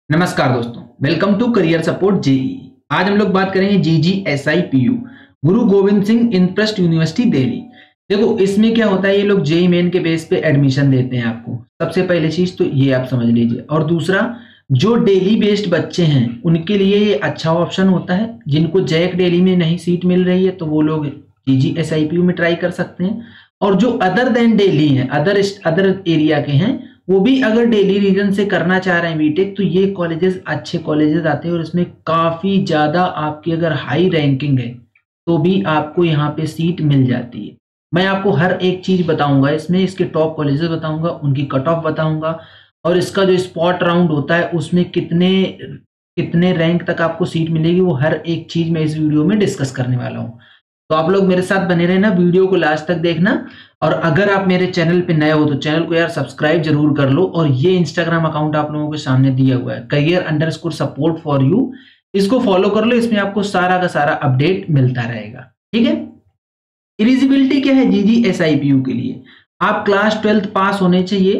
नमस्कार दोस्तों, welcome to career support JEE. आज हम लोग बात करेंगे GGSIPU गुरु गोविंद सिंह इंटरेस्ट यूनिवर्सिटी दिल्ली। देखो इसमें क्या होता है, ये लोग जेई मेन के बेस पे एडमिशन देते हैं आपको। सबसे पहले चीज तो ये आप समझ लीजिए, और दूसरा जो डेली बेस्ड बच्चे हैं उनके लिए ये अच्छा ऑप्शन होता है। जिनको जैक डेली में नहीं सीट मिल रही है तो वो लोग GGSIPU में ट्राई कर सकते हैं। और जो अदर देन डेली हैं, अदर एरिया के हैं, वो भी अगर डेली रीजन से करना चाह रहे हैं बीटेक, तो ये कॉलेजेस अच्छे कॉलेजेस आते हैं और इसमें काफी ज्यादा आपकी अगर हाई रैंकिंग है तो भी आपको यहाँ पे सीट मिल जाती है। मैं आपको हर एक चीज बताऊंगा, इसमें इसके टॉप कॉलेजेस बताऊंगा, उनकी कट ऑफ बताऊंगा, और इसका जो स्पॉट राउंड होता है उसमें कितने कितने रैंक तक आपको सीट मिलेगी, वो हर एक चीज मैं इस वीडियो में डिस्कस करने वाला हूँ। तो आप लोग मेरे साथ बने रहना, वीडियो को लास्ट तक देखना। और अगर आप मेरे चैनल पे नए हो तो चैनल को यार सब्सक्राइब जरूर कर लो। और ये इंस्टाग्राम अकाउंट आप लोगों के सामने दिया हुआ है, career_support4you, इसको फॉलो कर लो। इसमें आपको सारा का सारा अपडेट मिलता रहेगा, ठीक है। एलिजिबिलिटी क्या है GGSIPU के लिए? आप क्लास 12th पास होने चाहिए,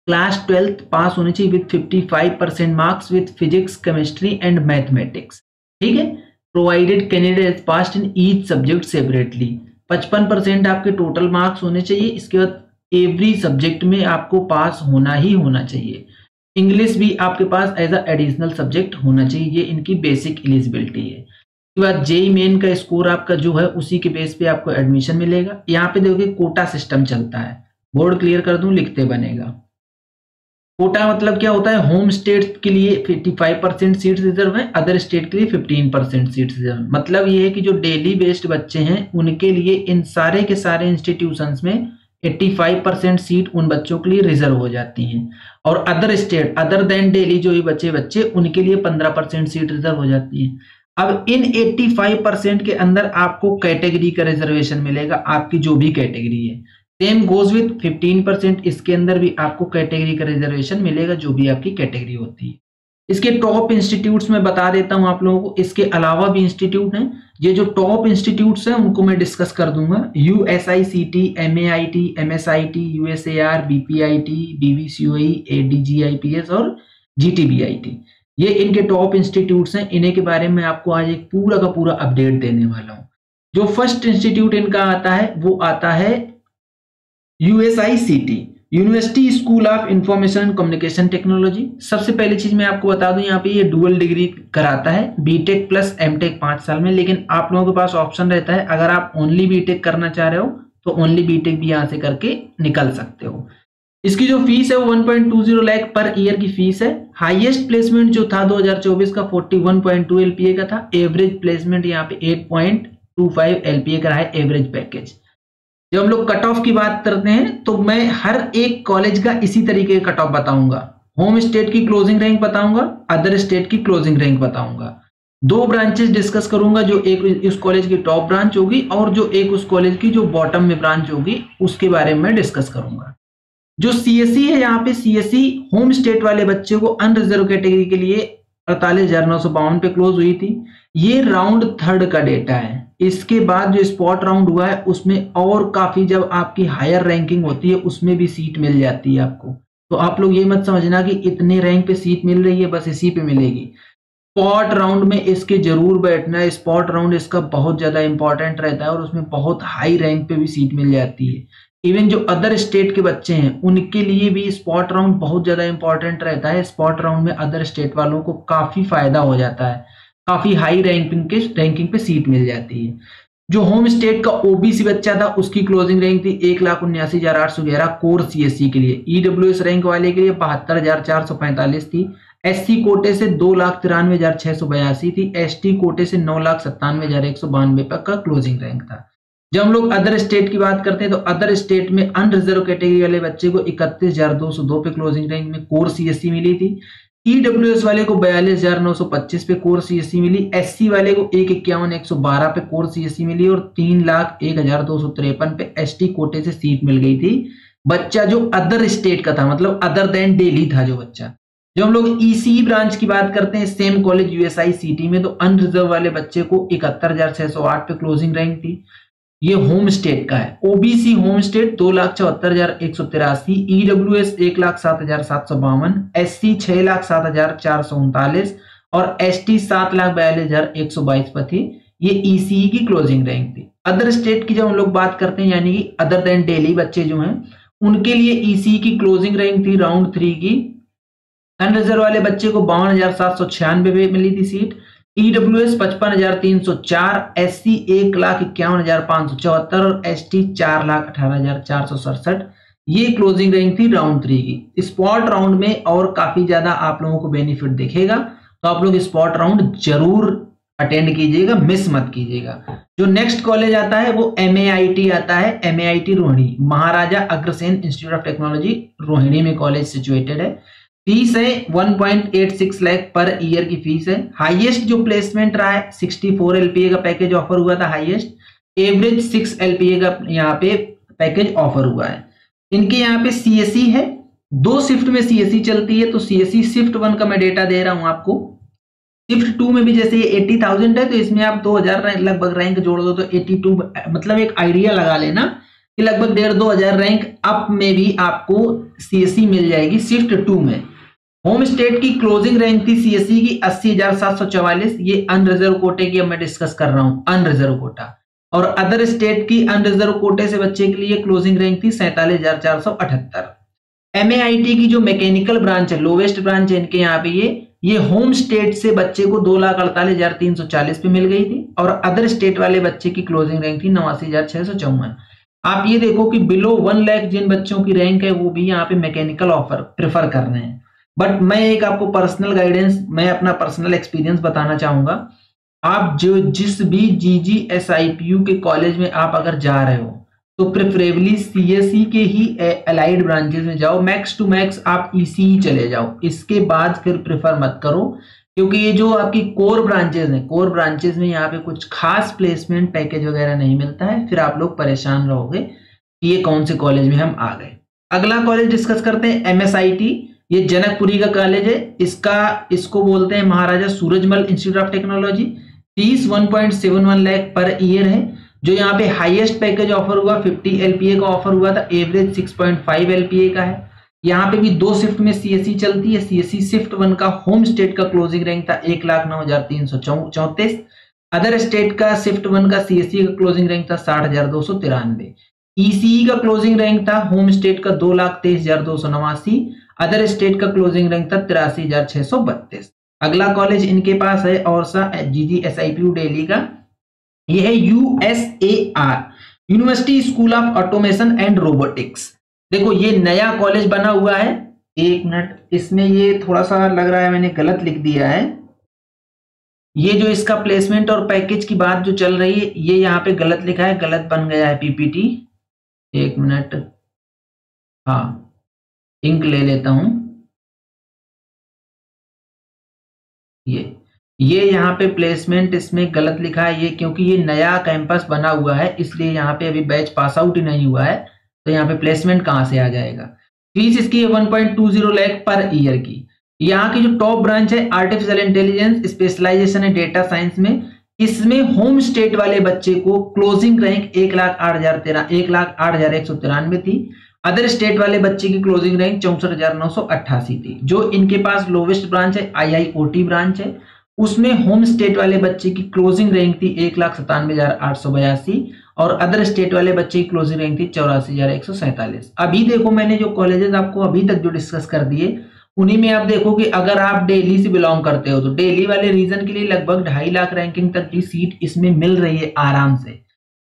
क्लास 12th पास होने चाहिए with 55% marks with physics, chemistry and mathematics, ठीक है। Provided candidate passed in each subject separately. 55% आपके टोटल मार्क्स होने चाहिए। इसके बाद एवरी सब्जेक्ट में आपको पास होना ही होना चाहिए। इंग्लिश भी आपके पास एज अ एडिशनल सब्जेक्ट होना चाहिए। ये इनकी बेसिक एलिजिबिलिटी है। उसके बाद जेई मेन का स्कोर आपका जो है उसी के बेस पे आपको एडमिशन मिलेगा। यहाँ पे देखोगे कोटा सिस्टम चलता है। बोर्ड क्लियर कर दूं, लिखते बनेगा। कोटा मतलब क्या होता है? होम स्टेट के लिए 55% सीट्स रिजर्व है, अदर स्टेट के लिए 15% सीट्स रिजर्व। मतलब ये है कि जो डेली बेस्ड बच्चे हैं उनके लिए इन सारे के सारे इंस्टीट्यूशंस में 85% सीट उन बच्चों के लिए रिजर्व हो जाती हैं। और other state, other than daily जो ये बच्चे उनके लिए 15% सीट रिजर्व हो जाती है। अब इन 85% के अंदर आपको कैटेगरी का रिजर्वेशन मिलेगा, आपकी जो भी कैटेगरी है। सेम गोज विथ 15%, इसके अंदर भी आपको कैटेगरी का रिजर्वेशन मिलेगा, जो भी आपकी कैटेगरी होती है। इसके टॉप इंस्टीट्यूट्स में बता देता हूं आप लोगों को। इसके अलावा भी इंस्टीट्यूट हैं। ये जो टॉप इंस्टीट्यूट्स हैं उनको मैं डिस्कस कर दूंगा। USICT, MAIT, MSIT, USAR, BPIT, BVCOE, ADGIPS और GTBIT, ये इनके टॉप इंस्टीट्यूट्स हैं। इन्हीं के बारे में आपको आज एक पूरा का पूरा अपडेट देने वाला हूं। जो फर्स्ट इंस्टीट्यूट इनका आता है वो आता है USICT, university school of information and communication technology. सबसे पहली चीज मैं आपको बता दूं, यहाँ पे ये डुअल डिग्री कराता है, बीटेक प्लस एमटेक 5 साल में। लेकिन आप लोगों के पास ऑप्शन रहता है, अगर आप ओनली बीटेक करना चाह रहे हो तो ओनली बीटेक भी यहाँ से करके निकल सकते हो। इसकी जो फीस है वो 1.20 लाख पर ईयर की फीस है। हाईएस्ट प्लेसमेंट जो था 2024 का 41.2 LPA का था। एवरेज प्लेसमेंट यहाँ पे 8.25 LPA का है एवरेज पैकेज। जब हम लोग कट ऑफ की बात करते हैं तो मैं हर एक कॉलेज का इसी तरीके का कट ऑफ बताऊंगा। होम स्टेट की क्लोजिंग रैंक बताऊंगा, अदर स्टेट की क्लोजिंग रैंक बताऊंगा। 2 ब्रांचेस डिस्कस करूंगा, जो एक उस कॉलेज की टॉप ब्रांच होगी और जो एक उस कॉलेज की जो बॉटम में ब्रांच होगी, उसके बारे में डिस्कस करूंगा। जो CSE है, यहाँ पे CSE होम स्टेट वाले बच्चे को अनरिजर्व कैटेगरी के लिए 48,952 पे क्लोज हुई थी। ये राउंड 3rd का डेटा है। इसके बाद जो स्पॉट राउंड हुआ है उसमें और काफी, जब आपकी हायर रैंकिंग होती है उसमें भी सीट मिल जाती है आपको। तो आप लोग ये मत समझना कि इतने रैंक पे सीट मिल रही है बस इसी पे मिलेगी। स्पॉट राउंड में इसके जरूर बैठना है। स्पॉट राउंड इसका बहुत ज्यादा इंपॉर्टेंट रहता है और उसमें बहुत हाई रैंक पे भी सीट मिल जाती है। इवन जो अदर स्टेट के बच्चे हैं उनके लिए भी स्पॉट राउंड बहुत ज्यादा इंपॉर्टेंट रहता है। स्पॉट राउंड में अदर स्टेट वालों को काफी फायदा हो जाता है, काफी हाई रैंकिंग पे सीट मिल जाती है। जो होम स्टेट का OBC बच्चा था उसकी क्लोजिंग रैंक थी 1,79,811 कोर CSE के लिए। EWS रैंक वाले के लिए 72,445 थी। SC कोटे से 2,93,682 थी। ST कोटे से 9,97,192 का क्लोजिंग रैंक था। जब हम लोग अदर स्टेट की बात करते हैं तो अदर स्टेट में अनरिजर्व कैटेगरी वाले बच्चे को 31,202 पे क्लोजिंग रैंक में कोर CSE मिली थी। EWS वाले को 42,925 पे कोर CSE मिली। SC वाले को 1,51,112 पे कोर CSE मिली और 3,01,253 पे ST कोटे से सीट मिल गई थी। बच्चा जो अदर स्टेट का था, मतलब अदर देन दिल्ली था जो बच्चा। जब हम लोग ECE ब्रांच की बात करते हैं, सेम कॉलेज USICT में, तो अनरिजर्व वाले बच्चे को 71,608 पे क्लोजिंग रैंक थी। ये होम स्टेट का है। OBC home state 2,74,183, EWS 1,07,752, SC 6,07,439 और एसटी 7,42,122 पर थी। ये ईसीई की क्लोजिंग रैंक थी। अदर स्टेट की जब हम लोग बात करते हैं, यानी कि अदर देन दिल्ली बच्चे जो हैं, उनके लिए ईसीई की क्लोजिंग रैंक थी राउंड 3 की, अनरिजर्व वाले बच्चे को 52,796 पे मिली थी सीट, ईडब्ल्यूएस 55,304, एससी 1,51,574 और एसटी 4,18,467। ये क्लोजिंग रैंक थी राउंड 3 की। स्पॉट राउंड में और काफी ज्यादा आप लोगों को बेनिफिट दिखेगा, तो आप लोग स्पॉट राउंड जरूर अटेंड कीजिएगा, मिस मत कीजिएगा। जो नेक्स्ट कॉलेज आता है वो एमएआईटी आता है, MAIT Rohini, Maharaja Agrasen Institute of technology Rohini में कॉलेज सिचुएटेड है। फीस है 1.86 लाख पर ईयर की फीस है। हाईएस्ट जो प्लेसमेंट रहा है 64 एलपीए का पैकेज ऑफर हुआ था हाईएस्ट, एवरेज 6 एलपीए का यहाँ पे पैकेज ऑफर हुआ है। इनके यहाँ पे सीएसई है, 2 शिफ्ट में सीएसई चलती है, तो सीएसई शिफ्ट 1 का मैं डेटा दे रहा हूं आपको। शिफ्ट 2 में भी जैसे ये 80,000 है, तो इसमें आप 2000 लगभग रैंक जोड़ दो तो 82, मतलब एक आइडिया लगा लेना कि लगभग 1,500-2,000 रैंक अप में भी आपको सीएसई मिल जाएगी शिफ्ट 2 में। होम स्टेट की क्लोजिंग रैंक थी सीएसई की 80,744, ये अनरिजर्व कोटे की अब मैं डिस्कस कर रहा हूं, अनरिजर्व कोटा। और अदर स्टेट की अनरिजर्व कोटे से बच्चे के लिए क्लोजिंग रैंक थी 47,478। एमएआईटी की जो मैकेनिकल ब्रांच है, लोवेस्ट ब्रांच है इनके यहाँ पे, ये होम स्टेट से बच्चे को 2,48,340 पे मिल गई थी, और अदर स्टेट वाले बच्चे की क्लोजिंग रैंक थी 89,654। आप ये देखो कि बिलो 1 लाख जिन बच्चों की रैंक है वो भी यहाँ पे मैकेनिकल ऑफर प्रेफर कर रहे हैं। बट मैं एक आपको पर्सनल गाइडेंस, मैं अपना पर्सनल एक्सपीरियंस बताना चाहूंगा। आप जो जिस भी जीजीएसआईपीयू के कॉलेज में आप अगर जा रहे हो, तो प्रेफरेबली सीएसई के ही अलाइड ब्रांचेस में जाओ, मैक्स टू मैक्स आप ईसीई चले जाओ, इसके बाद फिर प्रेफर मत करो, क्योंकि ये जो आपकी कोर ब्रांचेस हैं, कोर ब्रांचेस में यहाँ पे कुछ खास प्लेसमेंट पैकेज वगैरह नहीं मिलता है, फिर आप लोग परेशान रहोगे कि ये कौन से कॉलेज में हम आ गए। अगला कॉलेज डिस्कस करते हैं एमएसआईटी, ये जनकपुरी का कॉलेज है, इसको बोलते हैं Maharaja Surajmal Institute of Technology. Fees 1.71 lakh per year है। जो यहाँ पे हाईएस्ट पैकेज ऑफर हुआ 50 एलपीए का ऑफर हुआ था, एवरेज 6.5 एलपीए का है। यहाँ पे भी 2 शिफ्ट में सीएसई चलती है। सीएसई शिफ्ट 1 का होम स्टेट का क्लोजिंग रैंक था 1,09,334। अदर स्टेट का शिफ्ट 1 का सीएसई का क्लोजिंग रैंक था 60,293। ईसीई का क्लोजिंग रैंक था होम स्टेट का 2,23,289। अदर स्टेट का क्लोजिंग रैंक था 83,632। अगला कॉलेज इनके पास है और सा जीजीएसआईपीयू दिल्ली का, ये है USAR, university school of automation and robotics. देखो ये नया कॉलेज बना हुआ है, एक मिनट, इसमें ये थोड़ा सा लग रहा है मैंने गलत लिख दिया है। ये जो इसका प्लेसमेंट और पैकेज की बात जो चल रही है, ये यहाँ पे गलत लिखा है, गलत बन गया है पीपीटी। एक मिनट, हाँ इंक ले लेता हूं। ये यहाँ पे प्लेसमेंट इसमें गलत लिखा है, ये क्योंकि ये नया कैंपस बना हुआ है, इसलिए यहाँ पे अभी बैच पास आउट ही नहीं हुआ है, तो यहाँ पे प्लेसमेंट कहाँ से आ जाएगा। फीस इसकी 1.20 लाख पर ईयर की। यहाँ की जो टॉप ब्रांच है आर्टिफिशियल इंटेलिजेंस, स्पेशलाइजेशन है डेटा साइंस में, इसमें होम स्टेट वाले बच्चे को क्लोजिंग रैंक 1,08,193 थी। अदर स्टेट वाले बच्चे की क्लोजिंग रैंक 64,988 थी। जो इनके पास लोवेस्ट ब्रांच है आईआईओटी ब्रांच है, उसमें होम स्टेट वाले बच्चे की क्लोजिंग रैंक थी 1,97,882 और अदर स्टेट वाले बच्चे की क्लोजिंग रैंक थी 84,147। अभी देखो मैंने जो कॉलेजेस आपको अभी तक जो डिस्कस कर दिए, उन्हीं में आप देखो कि अगर आप दिल्ली से बिलोंग करते हो तो दिल्ली वाले रीजन के लिए लगभग 2.5 लाख रैंकिंग तक की सीट इसमें मिल रही है आराम से।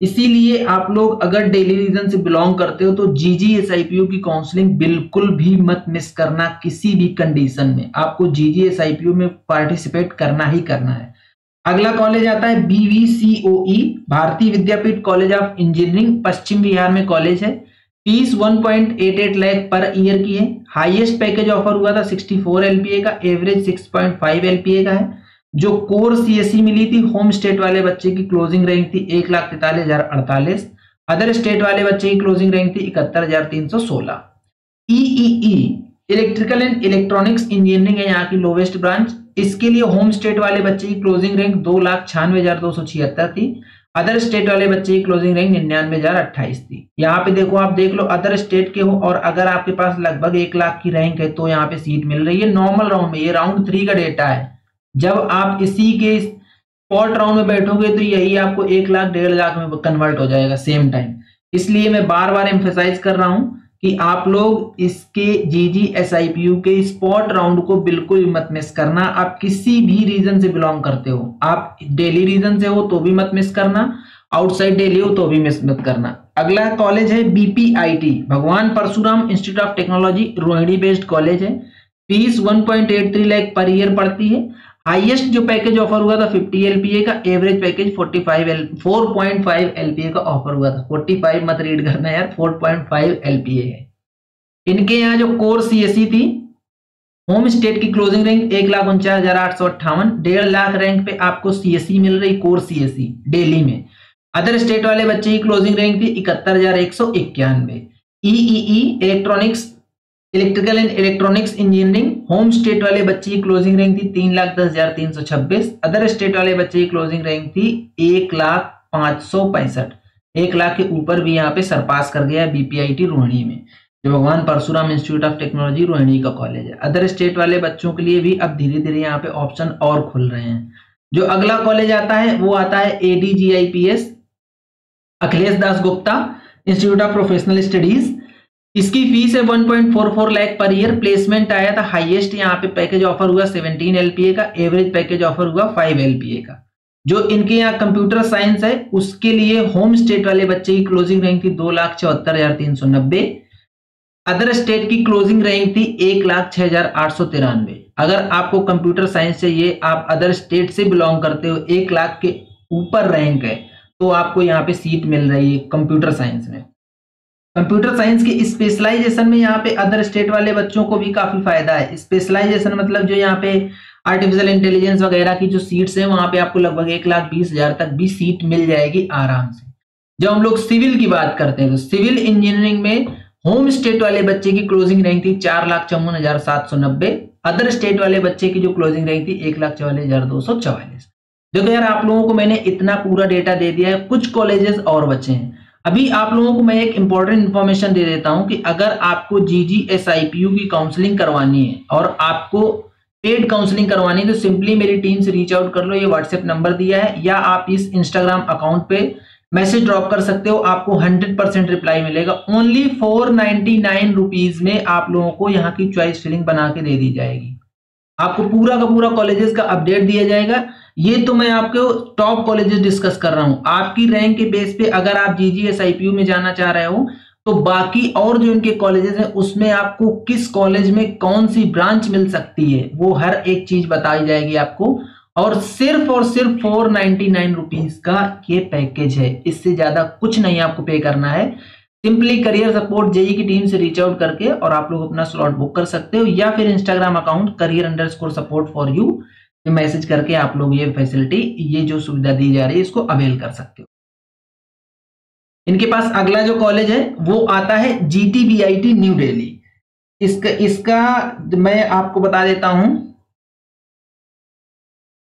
इसीलिए आप लोग अगर दिल्ली रीजन से बिलोंग करते हो तो जीजीएसआईपीयू की काउंसलिंग बिल्कुल भी मत मिस करना, किसी भी कंडीशन में आपको जीजीएसआईपीयू में पार्टिसिपेट करना ही करना है। अगला कॉलेज आता है बीवीसीओई, भारतीय विद्यापीठ कॉलेज ऑफ इंजीनियरिंग, पश्चिम बिहार में कॉलेज है। फीस 1.88 लाख पर ईयर की है। हाईएस्ट पैकेज ऑफर हुआ था 64 एलपीए का, एवरेज 6.5 एलपीए का है। जो कोर सीएसई मिली थी होम स्टेट वाले बच्चे की क्लोजिंग रैंक थी 1,43,048। अदर स्टेट वाले बच्चे की क्लोजिंग रैंक थी 71,316। EEE electrical and electronics engineering है यहाँ की लोवेस्ट ब्रांच। इसके लिए होम स्टेट वाले बच्चे की क्लोजिंग रैंक 2,96,276 थी। अदर स्टेट वाले बच्चे की क्लोजिंग रैंक 99,028 थी। यहाँ पे देखो, आप देख लो अदर स्टेट के हो और अगर आपके पास लगभग 1 लाख की रैंक है तो यहाँ पे सीट मिल रही है नॉर्मल राउंड में। ये राउंड 3 का डेटा है। जब आप इसी के स्पॉट राउंड में बैठोगे तो यही आपको 1 लाख 1.5 लाख में कन्वर्ट हो जाएगा सेम टाइम। इसलिए मैं बार बार एम्फेसाइज कर रहा हूं कि आप लोग इसके GGSIPU के स्पॉट राउंड को बिल्कुल मत मिस करना। आप किसी भी रीजन से बिलोंग करते हो, आप दिल्ली रीजन से हो तो भी मत मिस करना, आउटसाइड दिल्ली हो तो भी मिस मत करना। अगला कॉलेज है BPIT, Bhagwan Parshuram institute of technology, Rohini based college है। फीस 1.83 लाख पर ईयर पड़ती है। हाईएस्ट जो पैकेज ऑफर हुआ था 50 LPA का, एवरेज पैकेज 4.5 LPA का ऑफर हुआ था। 45 मत रीड करना यार, 4.5 LPA है। इनके यहाँ जो कोर CSE थी, होम स्टेट की क्लोजिंग रैंक 1,49,858, 1.5 लाख रैंक पे आपको CSE मिल रही, कोर CSE दिल्ली में। अदर स्टेट वाले बच्चे की क्लोजिंग रैंक थी 71,191। EEE electrical and electronics engineering, home state वाले बच्चे की क्लोजिंग रैंक थी 3,10,326। अदर स्टेट वाले बच्चे की क्लोजिंग रैंक थी 1,05,65। 1 लाख के ऊपर भी यहाँ पे सरपास कर गया BPIT रोहिणी में, जो Bhagwan Parshuram institute of technology Rohini का कॉलेज है। अदर स्टेट वाले बच्चों के लिए भी अब धीरे धीरे यहाँ पे ऑप्शन और खुल रहे हैं। जो अगला कॉलेज आता है वो आता है ADGIPS, Akhilesh Das Gupta institute of professional studies. इसकी फीस है 1.44 लाख पर ईयर। प्लेसमेंट आया था हाईएस्ट यहाँ पे पैकेज ऑफर हुआ 17 LPA का, एवरेज पैकेज ऑफर हुआ 5 LPA का। जो इनके यहाँ कंप्यूटर साइंस है उसके लिए होम स्टेट वाले बच्चे की क्लोजिंग रैंक थी 2,74,390। अदर स्टेट की क्लोजिंग रैंक थी 1,06,893। अगर आपको कंप्यूटर साइंस चाहिए, आप अदर स्टेट से बिलोंग करते हो, 1 लाख के ऊपर रैंक है तो आपको यहाँ पे सीट मिल रही है कंप्यूटर साइंस में। कंप्यूटर साइंस के स्पेशलाइजेशन में यहाँ पे अदर स्टेट वाले बच्चों को भी काफी फायदा है। स्पेशलाइजेशन मतलब जो यहाँ पे आर्टिफिशियल इंटेलिजेंस वगैरह की जो सीट्स हैं वहां पे आपको लगभग 1,20,000 तक भी सीट मिल जाएगी आराम से। जब हम लोग सिविल की बात करते हैं तो सिविल इंजीनियरिंग में होम स्टेट वाले बच्चे की क्लोजिंग रैंक थी 4,54,790। अदर स्टेट वाले बच्चे की जो क्लोजिंग रैंक थी 1,44,244। देखो यार, आप लोगों को मैंने इतना पूरा डेटा दे दिया है, कुछ कॉलेजेस और बचे हैं। अभी आप लोगों को मैं एक इंपॉर्टेंट इंफॉर्मेशन दे देता हूं कि अगर आपको GGSIPU की काउंसलिंग करवानी है और आपको पेड काउंसलिंग करवानी है तो सिंपली मेरी टीम से रीच आउट कर लो। ये व्हाट्सएप नंबर दिया है या आप इस इंस्टाग्राम अकाउंट पे मैसेज ड्रॉप कर सकते हो, आपको 100% रिप्लाई मिलेगा। ओनली 499 रुपीज में आप लोगों को यहाँ की चॉइस फिलिंग बना के दे दी जाएगी। आपको पूरा का पूरा कॉलेजेस का अपडेट दिया जाएगा। ये तो मैं आपको टॉप कॉलेजेस डिस्कस कर रहा हूं। आपकी रैंक के बेस पे अगर आप GGSIPU में जाना चाह रहे हो तो बाकी और जो इनके कॉलेजेस हैं उसमें आपको किस कॉलेज में कौन सी ब्रांच मिल सकती है वो हर एक चीज बताई जाएगी आपको। और सिर्फ 499 रुपीज का ये पैकेज है, इससे ज्यादा कुछ नहीं आपको पे करना है। सिंपली करियर सपोर्ट जेई की टीम से रीच आउट करके और आप लोग अपना स्लॉट बुक कर सकते हो या फिर इंस्टाग्राम अकाउंट career_support4you मैसेज करके आप लोग ये फैसिलिटी, ये जो सुविधा दी जा रही है इसको अवेल कर सकते हो। इनके पास अगला जो कॉलेज है वो आता है GTBIT न्यू दिल्ली। इसका मैं आपको बता देता हूं।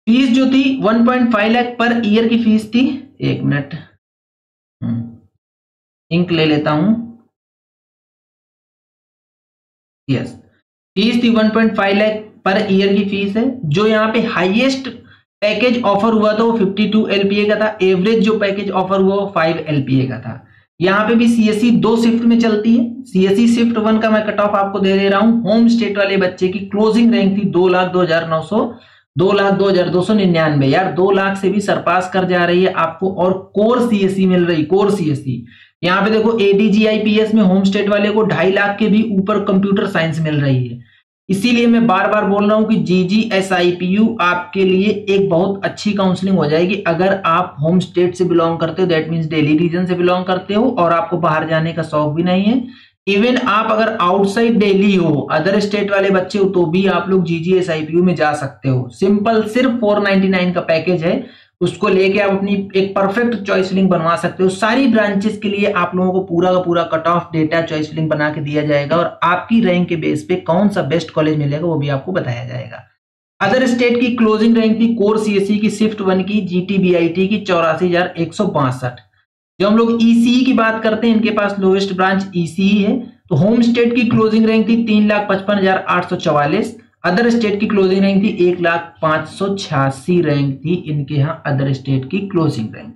फीस जो थी 1.5 लाख पर ईयर की फीस थी। एक मिनट, इंक ले लेता हूं। यस, फीस थी 1.5 लाख पर ईयर की फीस है। जो यहाँ पे हाईएस्ट पैकेज ऑफर हुआ था वो 52 LPA का था। एवरेज जो पैकेज ऑफर हुआ वो 5 LPA का था। यहाँ पे भी CSE 2 शिफ्ट में चलती है। CSE शिफ्ट 1 का मैं कट ऑफ आपको दे रहा हूँ। होम स्टेट वाले बच्चे की क्लोजिंग रैंक थी 2,02,299। यार 2 लाख से भी सरपास कर जा रही है आपको। और कोर CSE मिल रही, कोर CSE। यहाँ पे देखो ADGIPS में होम स्टेट वाले को 2.5 लाख के भी ऊपर कंप्यूटर साइंस मिल रही है। इसीलिए मैं बार बार बोल रहा हूं कि GGSIPU आपके लिए एक बहुत अच्छी काउंसलिंग हो जाएगी अगर आप होम स्टेट से बिलोंग करते हो, दैट मींस दिल्ली रीजन से बिलोंग करते हो और आपको बाहर जाने का शौक भी नहीं है। इवन आप अगर आउटसाइड दिल्ली हो, अदर स्टेट वाले बच्चे हो तो भी आप लोग GGSIPU में जा सकते हो। सिंपल सिर्फ 499 का पैकेज है, उसको लेके आप अपनी एक परफेक्ट चॉइस लिंक बनवा सकते हो। सारी ब्रांचेस के लिए आप लोगों को पूरा का पूरा cut off data choice link बना के दिया जाएगा और आपकी रैंक के बेस पे कौन सा बेस्ट कॉलेज मिलेगा वो भी आपको बताया जाएगा। अदर स्टेट की क्लोजिंग रैंक थी कोर सीएसई की, शिफ्ट 1 की, जीटीबीआईटी की 84,162। जो हम लोग ईसीई की बात करते हैं, इनके पास लोएस्ट ब्रांच ईसीई है। तो होम स्टेट की क्लोजिंग रैंक थी 3,55,844। अदर स्टेट की क्लोजिंग रैंक थी 1,05,86 रैंक थी इनके यहाँ अदर स्टेट की क्लोजिंग रैंक।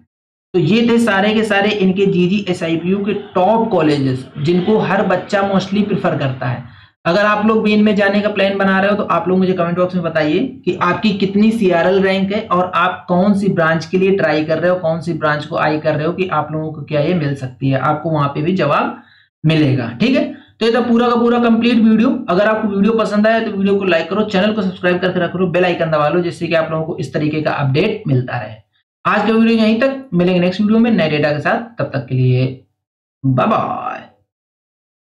तो ये थे सारे के सारे इनके जीजीएसआईपीयू के टॉप कॉलेजेस जिनको हर बच्चा मोस्टली प्रिफर करता है। अगर आप लोग भी इनमें जाने का प्लान बना रहे हो तो आप लोग मुझे कमेंट बॉक्स में बताइए कि आपकी कितनी सीआरएल रैंक है और आप कौन सी ब्रांच के लिए ट्राई कर रहे हो, कौन सी ब्रांच को आई कर रहे हो कि आप लोगों को क्या ये मिल सकती है। आपको वहां पे भी जवाब मिलेगा। ठीक है, तो ये था पूरा का पूरा कंप्लीट वीडियो। अगर आपको वीडियो पसंद आया तो वीडियो को लाइक करो, चैनल को सब्सक्राइब करके रखो, बेल आइकन दबा लो जिससे कि आप लोगों को इस तरीके का अपडेट मिलता रहे। आज का वीडियो यहीं तक, मिलेंगे नेक्स्ट वीडियो में नए डेटा के साथ। तब तक के लिए बाय बाय।